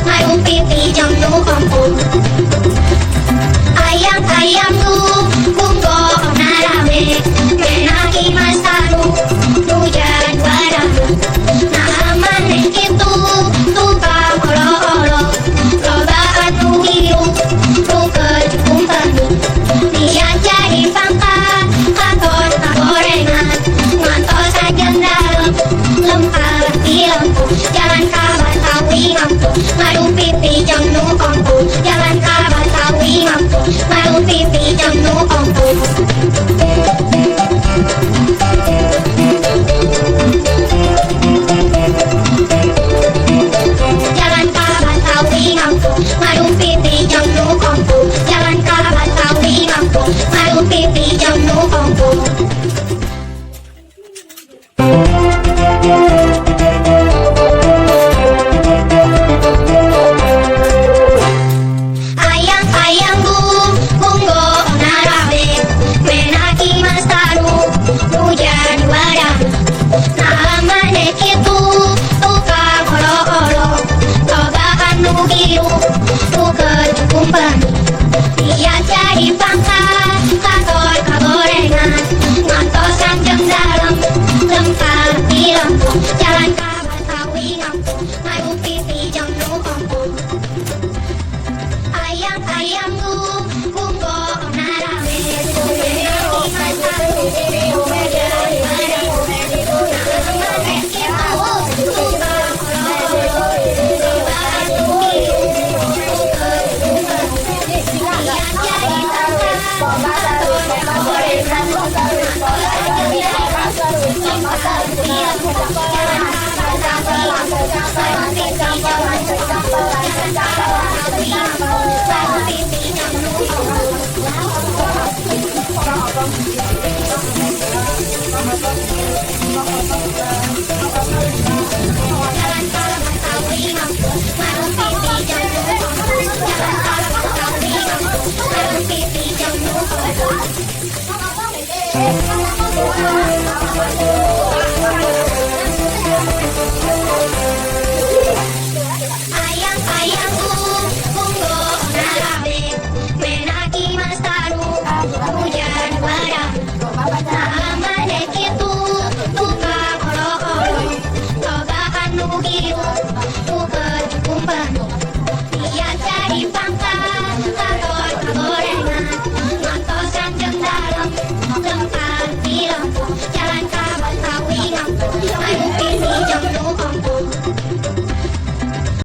Mayung pipi jamnu kampung. Ayam-ayamku bungko narame menaki masaru hujan baramu. Nah maneh kitu tukang olo-olo loba anu hirup ruket kumpanu. Dia jadi pangkat katon gorengan ngantos saja dalam lempar di lampu. Jalan ka Batawi ngampu mayung pipi jamnu kampung. Jalan ka Batawi ngampu mayung pipi jamnu kampung. Jalan ka Batawi ngampu mayung pipi jamnu kampung. Jalan ka Batawi ngampu mayung pipi jamnu kampung.